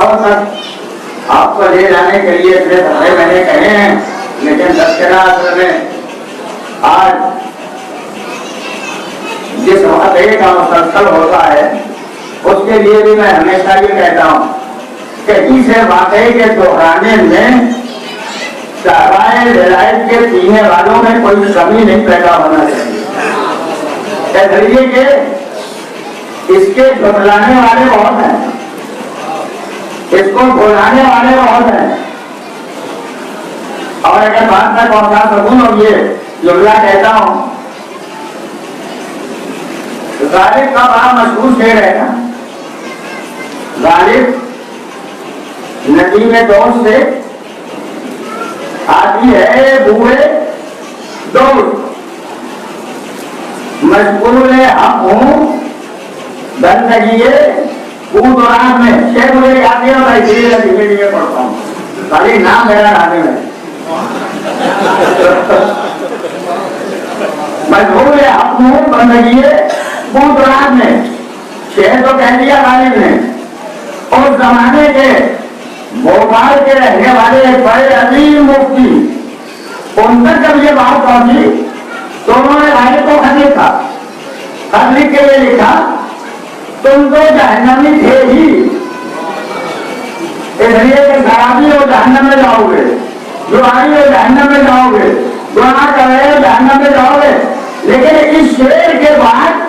لاہور تک آپ کو لے جانے کے لیے اتنے دفعے میں نے کہے ہیں، لیکن تذکرہ اصل میں آج جس واقعے کا مسلسل ہوتا ہے اس کے لیے بھی میں ہمیشہ یہ کہتا ہوں کہ اس واقعے کے دہرانے میں صحابہ ولایت کے پینے والوں میں کوئی کمی نہیں پیدا ہونا چاہیے، اس لیے کہ اس کے جھٹلانے والے بہت ہیں، اس کو بھلانے والے بہت ہیں، اور اگر بات میں پہنچا سکوں اور یہ جملہ کہتا ہوں، غالب کا بڑا مشہور شعر ہے نا، غالب ندی میں دوست سے آتی ہے بوئے دوڑ، مشغول ہم ہوں بندگی بود رات میں، شعر مجھے یاد نہیں ہوتا دھیرے دھیرے پڑھتا ہوں، خالی نام میرا آنے میں مشغول ہم ہوں بندگی بود رات میں، شعر تو کہہ دیا غالب نے۔ اس زمانے کے بھوپال کے رہنے والے ایک بڑے عظیم مفتی، ان تک جب یہ بات پہنچی تو انہوں نے غالب کو خط لکھا، خط لکھ کے یہ لکھا تم تو جہنمی تھے ہی، اس لیے کہ شرابی ہو جہنم میں جاؤ گے، جواری ہو جہنم میں جاؤ گے، گناہ کر رہے ہو جہنم میں جاؤ گے، لیکن اس شعر کے بعد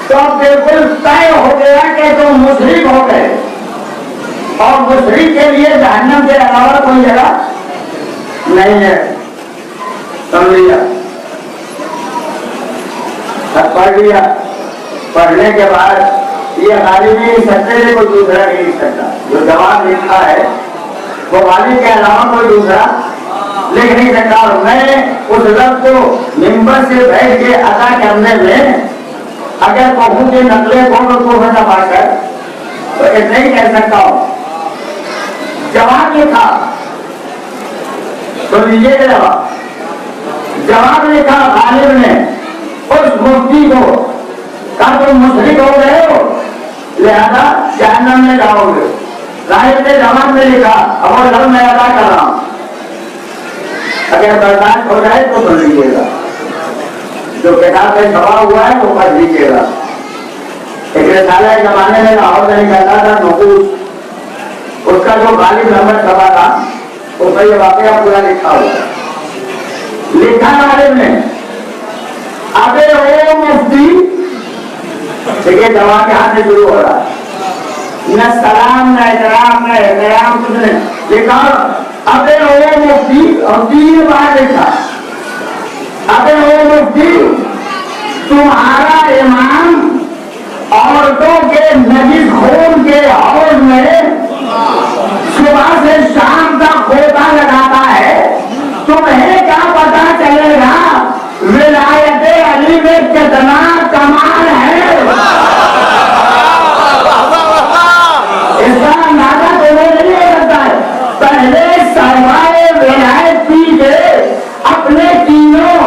تو بالکل طے ہو گیا کہ تم مشرک ہو گئے، اور مشرک کے لیے جہنم کے علاوہ کوئی جگہ نہیں ہے۔ سمجھ لیا، پڑھ لیا، پڑھنے کے بعد یہ غالب ہی نہیں سکتے، کوئی دوسرا نہیں لکھ سکتا، جو جواب لکھا ہے وہ غالب کے علاوہ کوئی دوسرا لکھ نہیں سکتا۔ اور میں اس لفظ کو ممبر سے بیٹھ کے ادا کرنے میں اگر کہوں کہ نقلیں کو میں دبا کر تو اتنا ہی کہہ سکتا ہوں۔ جواب لکھا تو لیجیے گا، جواب لکھا غالب نے اس مفتی کو، کہا تم مشرک ہو گئے ہو لہذا جہنم میں جاؤ گے۔ غالب نے جواب میں لکھا اب وہ لفظ میں ادا کر رہا ہوں، اگر برداشت ہو جائے تو سن لیجیے گا، جو کتاب میں چھپا ہوا ہے وہ پڑھ لیجیے گا۔ ایک رسالہ کے زمانے میں لاہور میں نکلتا تھا نقوش، اس کا جو غالب نمبر چھپا تھا اس میں یہ واقعہ پورا لکھا ہوا، لکھا غالب نے ابے او مفتی، دیکھیے جواب کے ہاتھ سے شروع ہو رہا، نہ سلام نہ احترام نہ احترام کچھ نہیں، لکھا ابے او مفتی، اور 3 بار لکھا ابے او مفتی تمہارا امام عورتوں کے نجس خون کے حوض میں صبح سے شام تک غوطہ لگاتا ہے، تمہیں کیا پتا چلے گا ولایت علی میں کتنا کمال ہے؟ اس کا اندازہ تمہیں نہیں ہو سکتا ہے۔ پہلے سرمائے ولایت پی کے اپنے کینوں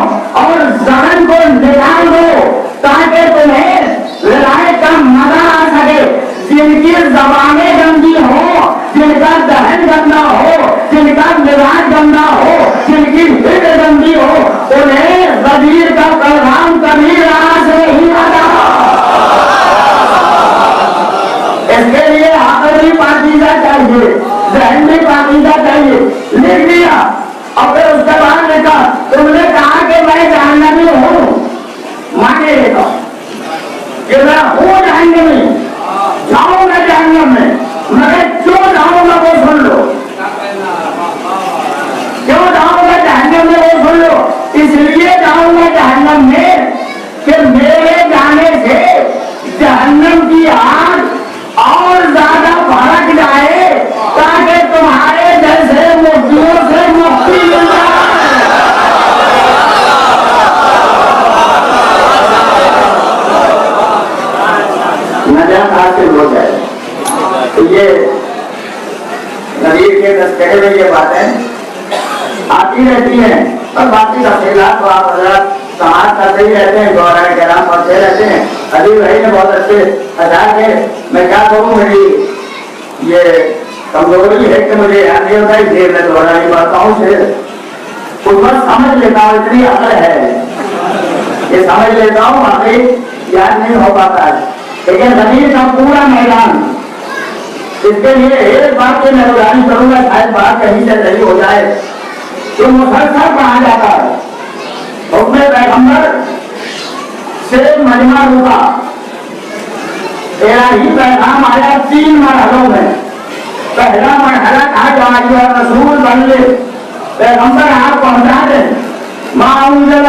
اور ذہن کو نکال دو تاکہ تمہیں ولایت کا مزہ آ سکے۔ جن کی زبانیں گندی ہو، جن کا دہن گندا ہو، جن کا مزاج گندا ہو، جن کی فکر گندی ہو، انہیں غدیر کا پیغام کبھی راس نہیں آتا۔ اس کے لیے عقل بھی پاکیزہ چاہیے، ذہن بھی پاکیزہ چاہیے۔ لکھ دیا اور پھر اس کے بعد لکھا تم نے کہا کہ میں جہنمی ہوں، مانے لکھا کہ میں ہوں جہنمی، جاؤں گا جہنم میں، مگر کیوں جاؤں گا وہ سن لو، کیوں جاؤں گا جہنم میں وہ سن لو۔ اس لیے جاؤں گا جہنم میں کہ میرے جانے سے جہنم کی آگ اور زیادہ بھڑک جائے تاکہ تمہارے جیسے مفتیوں سے مفتی مل جائے۔ نجات حاصل ہو جائے۔ یہ نبی کے تذکرے میں یہ باتیں آتی رہتی ہیں، اور باقی تفصیلات تو آپ حضرات سماعت کرتے ہی رہتے ہیں، دورہ کرام پڑھتے رہتے ہیں۔ ابھی بھائی نے بہت اچھے اشعار کے، میں کیا کروں، میری یہ کمزوری ہے کہ مجھے یاد نہیں ہوتا دیر میں دوہرائی باتوں سے اس وقت سمجھ لیتا ہوں اتنی عقل ہے یہ سمجھ لیتا ہوں باقی یاد نہیں ہو پاتا ہے لیکن زمین کا پورا میدان اس کے لیے ایک بات سے میں گزارش کروں گا شاید بات کہیں سے صحیح ہو جائے جو مسلسل کہا جاتا ہے حکم پیغمبر سے مجمع روکا تیرا ہی پیغام آیا 3 مرحلوں میں پہلا مرحلہ کہا جو رسول بن لے پیغمبر آپ پہنچا دیں معاوضہ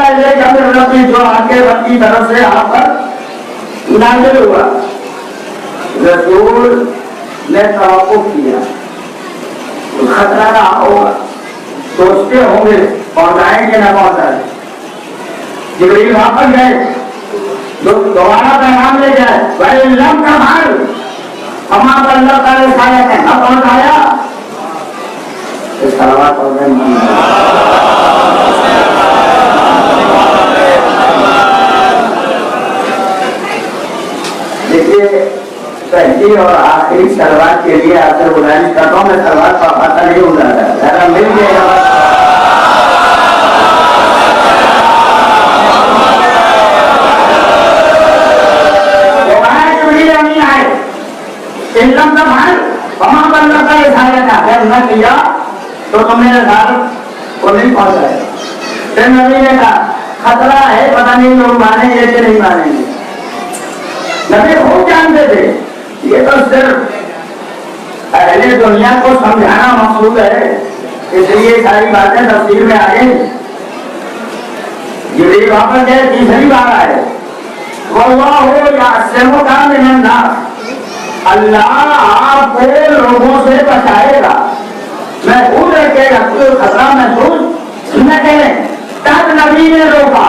ربی جو آپ کے رب کی طرف سے آپ پر نازل ہوا رسول نے توقف کیا خطرہ نہ ہوگا سوچتے ہوں گے پہنچائیں کہ نہ پہنچائیں جبریل واپس گئے دوبارہ پیغام لے جائے بھائی لم کا مال ہمارا اللہ کا رسالت ہے نہ پہنچایا صلوات دیکھیے پہلی اور آخری سلوات کے لیے آپ سے گزارش کرتا ہوں میں سلوات کا پتہ نہیں ہو جاتا ذرا مل جائے گا علم کا بھر وہاں پر اللہ کا رسالت اگر نہ کیا تو تم نے رسالت کو نہیں پہنچایا پھر نبی نے کہا خطرہ ہے پتہ نہیں لوگ مانیں گے کہ نہیں مانیں گے نبی خوب جانتے تھے یہ تو صرف اہل دنیا کو سمجھانا مقصود ہے اس لیے ساری باتیں تفصیل میں آ گئی جبریل واپس گئے تیسری بار آئے واللہ یعصمک من الناس اللہ آپ کو لوگوں سے بچائے گا محفوظ رکھے گا کوئی خطرہ محسوس نہ کریں تب نبی نے روکا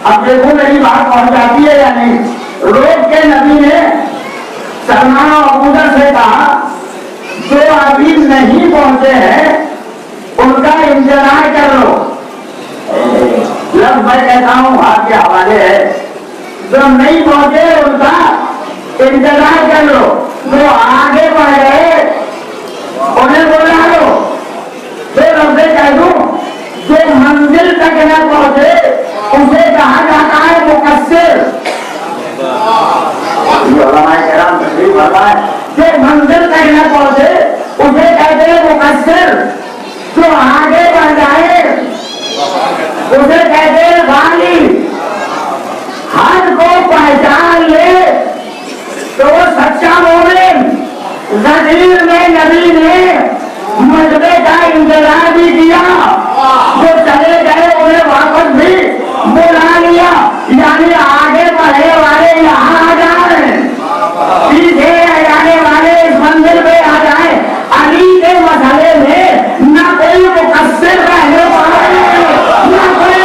اب دیکھو میری بات پہنچاتی ہے یا نہیں روک کے نبی نے سلمان و ابوذر سے کہا جو ابھی نہیں پہنچے ہیں ان کا انتظار کر لو لفظ میں کہتا ہوں آپ کے حوالے ہے جو نہیں پہنچے ان کا انتظار کر لو جو آگے بڑھ گئے انہیں بلا لو پھر رب کہہ دوں جو منزل تک نہ پہنچے اسے کہا جاتا ہے مقصر جو منزل تک نہ پہنچے اسے کہتے ہیں مقصر جو آگے بڑھ جائے اسے کہتے ہیں غالب حد کو پہچان لے تو وہ سچا مومن غدیر میں نبی نے مجبے کا انتظار بھی کیا جو چلے گئے انہیں واپس بھی بلا لیا یعنی آگے بڑھے والے یہاں آ جائیں پیچھے جانے والے اس منزل پہ آ جائیں علی کے مسئلے میں نہ کوئی مقصر رہنے والے نہ کوئی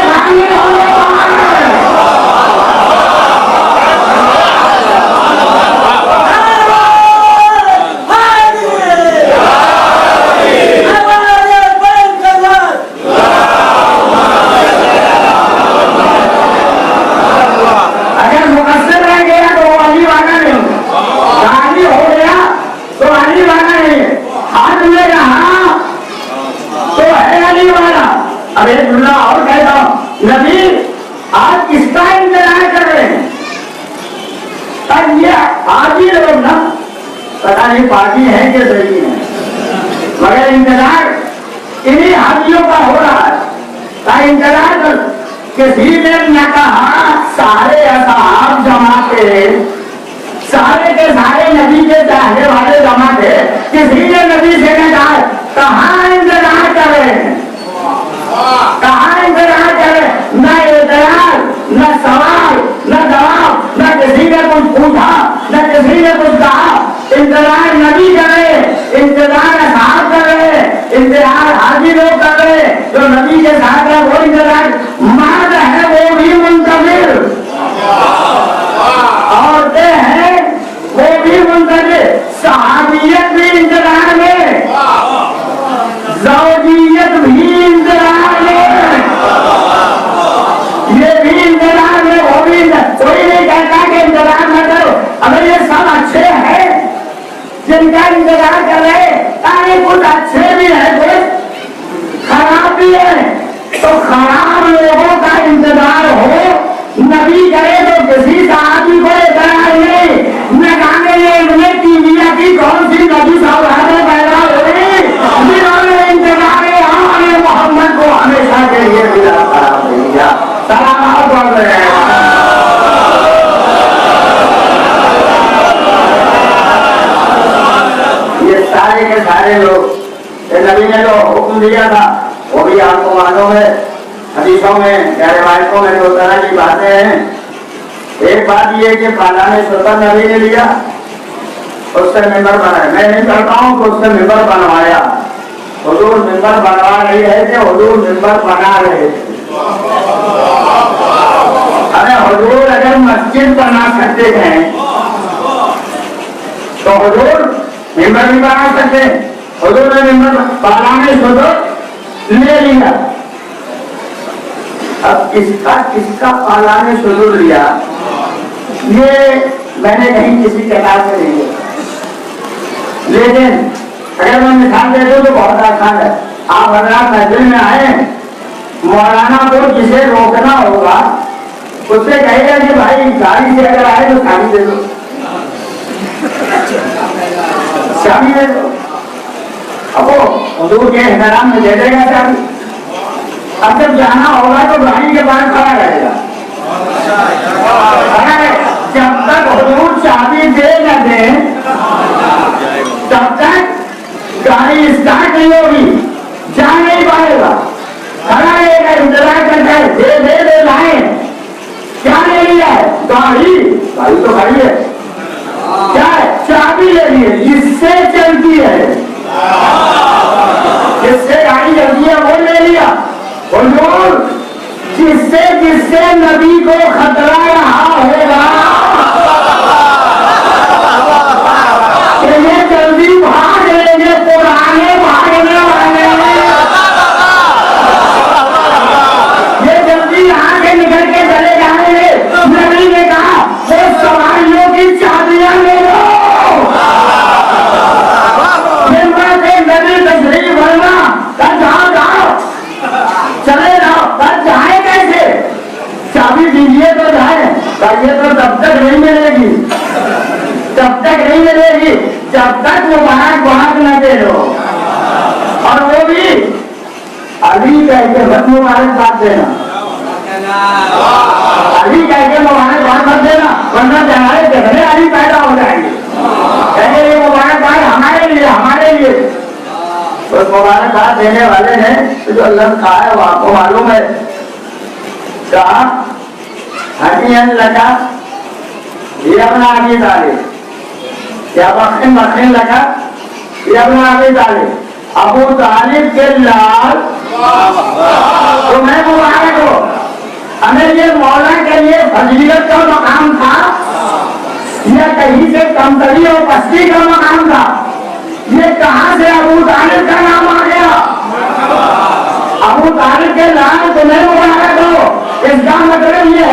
غالب ہونے والے اور کہتا ہوں نبی آپ کس کا انتظار کر رہے ہیں یہ حاجی لوگ نا پتا نہیں پارٹی ہے کہ صحیح ہے مگر انتظار انہیں حاجیوں کا ہو رہا ہے انتظار کر کسی نے نہ کہا سارے اصحاب جمع تھے سارے کے سارے نبی کے چاہنے والے جمع تھے کسی نے نبی سے نہ کہا کہاں انتظار کر رہے ہیں کہاں انتظار کرے نہ اعتراض نہ سوال نہ جواب نہ کسی نے کچھ پوچھا نہ کسی نے کچھ کہا انتظار نبی کرے انتظار اصحاب کرے انتظار حاجی لوگ کرے جو نبی کے ساتھ ہے وہ انتظار مرد ہے وہ بھی منتظر عورتیں ہیں وہ بھی منتظر صحابیت بھی انتظار میں زوجیت بھی انتظار میں یہ بھی انتظار میں وہ بھی کوئی نہیں کہتا کہ انتظار نہ کرو اگر یہ سب اچھے ہیں جن کا انتظار ہے کچھ خراب بھی ہے، تو خراب لوگوں کا انتظار ہو، نبی کرے تو کسی صحابی کو اعتراض نہیں، نہ کہنے یہ ٹی وی کی کون سی نبی صاحب پیدا ہوئی، جنہوں نے انتظار آنے محمد کو ہمیشہ کے لیے دلا خراب نہیں کیا۔ سلامات پڑھ رہے ہیں۔ یہ سارے کے سارے لوگ نبی نے جو حکم دیا تھا وہ بھی آپ کو معلوم ہے، حدیثوں میں یا روایتوں میں دو طرح کی باتیں ہیں۔ ایک بات یہ کہ فلاں سلطان نبی نے لیا، اس سے ممبر بنایا، میں نہیں کرتا ہوں کہ اس سے ممبر بنوایا، حضور ممبر بنوا رہی ہے کہ حضور ممبر بنا رہے تھے۔ ارے حضور اگر مسجد بنا سکتے ہیں تو حضور ممبر بھی بنا سکتے، حضور نے ممبر فلاں سلطان لے لیا۔ اب کس کا فلاں سلطان لیا یہ میں نے کہیں کسی کتاب سے نہیں دیکھا، لیکن اگر میں مثال دے دوں تو بہت آسان ہے۔ آپ حضرات مسجد میں آئے، مولانا کو جسے روکنا ہوگا اس سے کہے گا کہ بھائی گاڑی سے اگر آئے تو چابی دے دو، چابی دے دو، اب وہ حضور کے احترام میں دے دے گا چابی۔ اب جب جانا ہوگا تو گاڑی کے باہر کھڑا رہے گا، جب تک حضور چابی دے نہ دیں تب تک گاڑی اسٹارٹ نہیں ہوگی، جا نہیں پائے گا، کھڑا رہے گا، انتظار کرتا ہے، دے لائیں۔ کیا لے لیا ہے؟ گاڑی تو کھڑی ہے، کیا ہے؟ چابی لے لی ہے، جس سے چلتی ہے، جس سے گاڑی چلتی ہے وہ لے لیا۔ حضور جس سے نبی کو خطرہ رہا ہوگا کہ یہ جلدی بھاگ لیں گے، پرانے بھاگنے والے یہ جلدی یہاں سے نکل کے چلے جائیں گے، نبی نے کہا وہ سواریوں کی چابیاں لے لو۔ نبی تشریف بھرنا جاؤ چلے جاؤ، پر جائیں کیسے؟ چابی دیجیے تو جائیں، یہ تو تب تک نہیں ملے گی، تب تک نہیں ملے گی جب تک وہ بھاگ نہ دے دو، اور وہ بھی علی کہہ کے بس مبارکباد دینا، علی کہہ کے مبارکباد مت دینا، ورنہ ہمارے جھگڑے علی پیدا ہو جائیں گے، کہتے یہ مبارکباد ہمارے لیے۔ اس مبارکباد دینے والے نے جو لفظ کہا ہے وہ آپ کو معلوم ہے، کہا حنین لگا یہ اپنا ابی طالب، یا بخن لگا یہ اپنا ابی طالب، ابو طالب کے لال تو میں مبارک ہو۔ ہمیں یہ مولا کے لیے فضیلت کا مقام تھا یا کہیں سے کمتری اور پستی کا مقام تھا؟ یہ کہاں سے ابو طالب کا نام آ گیا؟ ابو طالب کے لال تمہیں مبارک ہو، اس کا مطلب یہ